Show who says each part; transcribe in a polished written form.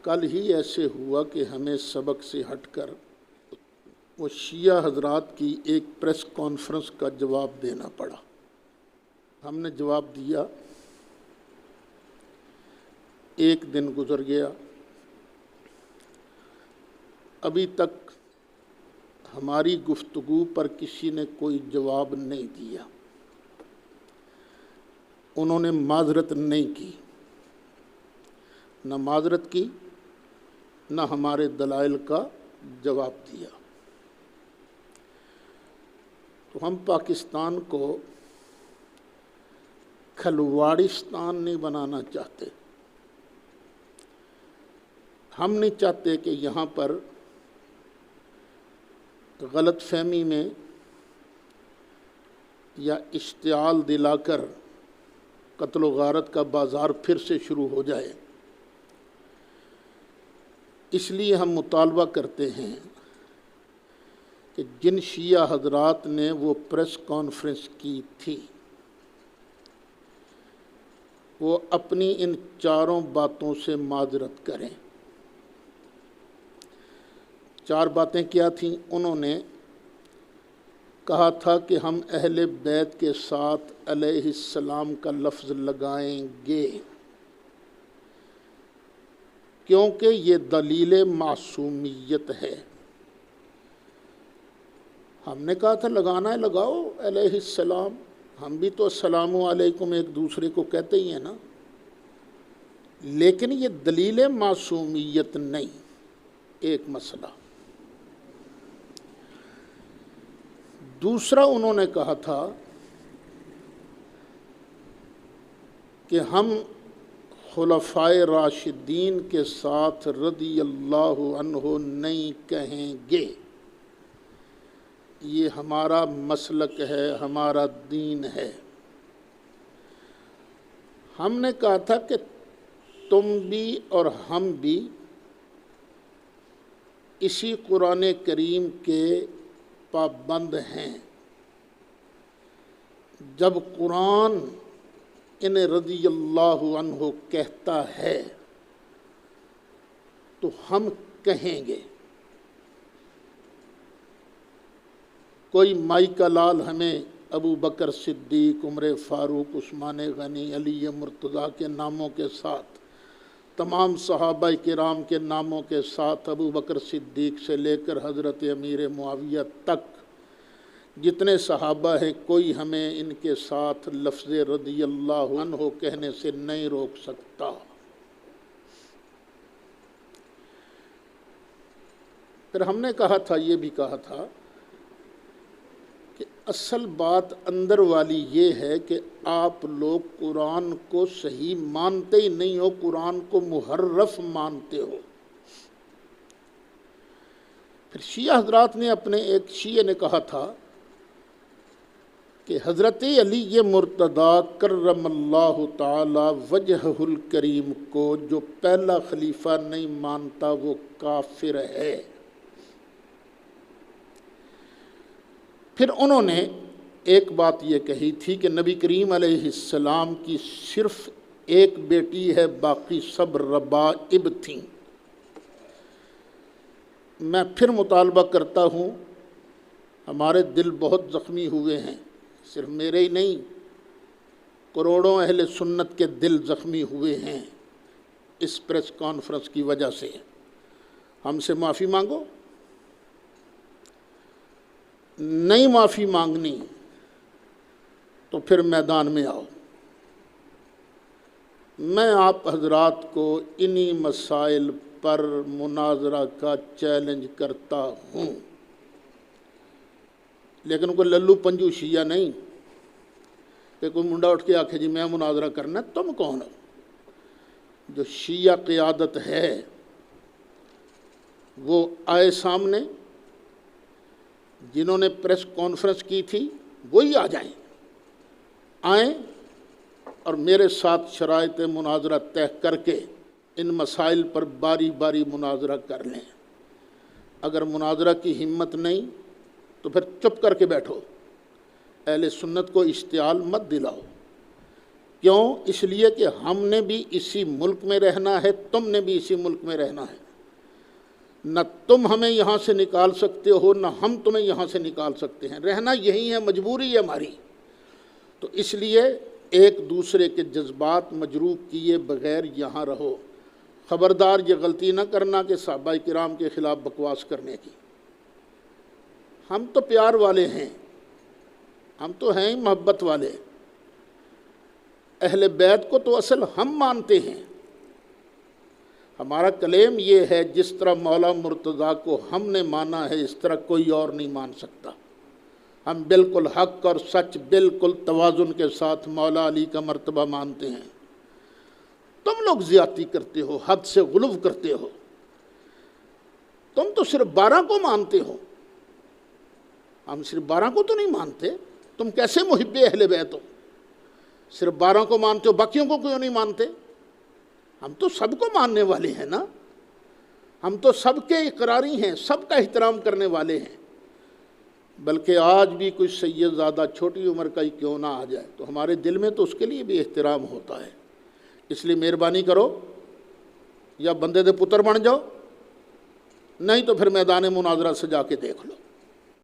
Speaker 1: کل ہی ایسے ہوا کہ ہمیں سبق سے ہٹ کر وہ شیعہ حضرات کی ایک پریس کانفرنس کا جواب دینا پڑا۔ ہم نے جواب دیا، ایک دن گزر گیا، ابھی تک ہماری گفتگو پر کسی نے کوئی جواب نہیں دیا، انہوں نے معذرت نہیں کی، نہ معذرت کی نہ ہمارے دلائل کا جواب دیا۔ تو ہم پاکستان کو کھلواڑستان نہیں بنانا چاہتے، ہم نہیں چاہتے کہ یہاں پر غلط فہمی میں یا اشتعال دلا کر قتل و غارت کا بازار پھر سے شروع ہو جائے۔ اس لیے ہم مطالبہ کرتے ہیں کہ جن شیعہ حضرات نے وہ پریس کانفرنس کی تھی وہ اپنی ان چاروں باتوں سے معذرت کریں۔ چار باتیں کیا تھیں؟ انہوں نے کہا تھا کہ ہم اہل بیت کے ساتھ علیہ السلام کا لفظ لگائیں گے کیونکہ یہ دلیل معصومیت ہے۔ ہم نے کہا تھا لگانا ہے لگاؤ علیہ السلام، ہم بھی تو السلام علیکم ایک دوسرے کو کہتے ہی ہیں نا، لیکن یہ دلیل معصومیت نہیں۔ ایک مسئلہ۔ دوسرا انہوں نے کہا تھا کہ ہم خلفائے راشدین کے ساتھ رضی اللہ عنہ نہیں کہیں گے، یہ ہمارا مسلک ہے، ہمارا دین ہے۔ ہم نے کہا تھا کہ تم بھی اور ہم بھی اسی قرآن کریم کے پابند ہیں۔ جب قرآن انہیں رضی اللہ عنہ کہتا ہے تو ہم کہیں گے۔ کوئی مائی کا لال ہمیں ابو بکر صدیق، عمر فاروق، عثمان غنی، علی مرتضیٰ کے ناموں کے ساتھ، تمام صحابہ کرام کے ناموں کے ساتھ، ابو بکر صدیق سے لے کر حضرت امیر معاویہ تک جتنے صحابہ ہیں، کوئی ہمیں ان کے ساتھ لفظ رضی اللہ عنہ کہنے سے نہیں روک سکتا۔ پھر ہم نے کہا تھا، یہ بھی کہا تھا کہ اصل بات اندر والی یہ ہے کہ آپ لوگ قرآن کو صحیح مانتے ہی نہیں ہو، قرآن کو محرف مانتے ہو۔ پھر شیعہ حضرات نے ایک شیعہ نے کہا تھا کہ حضرت علی مرتضیٰ کرم اللہ تعالی وجہہ الکریم کو جو پہلا خلیفہ نہیں مانتا وہ کافر ہے۔ پھر انہوں نے ایک بات یہ کہی تھی کہ نبی کریم علیہ السلام کی صرف ایک بیٹی ہے، باقی سب ربائب تھیں۔ میں پھر مطالبہ کرتا ہوں، ہمارے دل بہت زخمی ہوئے ہیں، صرف میرے ہی نہیں، کروڑوں اہل سنت کے دل زخمی ہوئے ہیں اس پریس کانفرنس کی وجہ سے۔ ہم سے معافی مانگو، نہیں معافی مانگنی تو پھر میدان میں آؤ۔ میں آپ حضرات کو انہی مسائل پر مناظرہ کا چیلنج کرتا ہوں، لیکن کوئی للو پنجو شیعہ نہیں کہ کوئی منڈا اٹھ کے آکھے جی میں مناظرہ کرنا ہے۔ تم کون ہو؟ جو شیعہ قیادت ہے وہ آئے سامنے، جنہوں نے پریس کانفرنس کی تھی وہی آ جائیں، آئیں اور میرے ساتھ شرائط مناظرہ طے کر کے ان مسائل پر باری باری مناظرہ کر لیں۔ اگر مناظرہ کی ہمت نہیں تو پھر چپ کر کے بیٹھو، اہل سنت کو اشتعال مت دلاؤ۔ کیوں؟ اس لیے کہ ہم نے بھی اسی ملک میں رہنا ہے، تم نے بھی اسی ملک میں رہنا ہے، نہ تم ہمیں یہاں سے نکال سکتے ہو نہ ہم تمہیں یہاں سے نکال سکتے ہیں، رہنا یہی ہے، مجبوری ہے ہماری۔ تو اس لیے ایک دوسرے کے جذبات مجروح کیے بغیر یہاں رہو۔ خبردار یہ غلطی نہ کرنا کہ صحابہ کرام کے خلاف بکواس کرنے کی۔ ہم تو پیار والے ہیں، ہم تو ہیں ہی محبت والے، اہل بیت کو تو اصل ہم مانتے ہیں۔ ہمارا کلیم یہ ہے، جس طرح مولا مرتضیٰ کو ہم نے مانا ہے اس طرح کوئی اور نہیں مان سکتا۔ ہم بالکل حق اور سچ، بالکل توازن کے ساتھ مولا علی کا مرتبہ مانتے ہیں۔ تم لوگ زیادتی کرتے ہو، حد سے غلو کرتے ہو، تم تو صرف 12 کو مانتے ہو، ہم صرف 12 کو تو نہیں مانتے۔ تم کیسے محب اہل بیت ہو؟ صرف 12 کو مانتے ہو، باقیوں کو کیوں نہیں مانتے؟ ہم تو سب کو ماننے والے ہیں نا، ہم تو سب کے اقراری ہیں، سب کا احترام کرنے والے ہیں۔ بلکہ آج بھی کوئی سید زادہ چھوٹی عمر کا ہی کیوں نہ آ جائے تو ہمارے دل میں تو اس کے لیے بھی احترام ہوتا ہے۔ اس لیے مہربانی کرو، یا بندے دے پتر بن جاؤ، نہیں تو پھر میدان مناظرہ سے جا کے دیکھ لو۔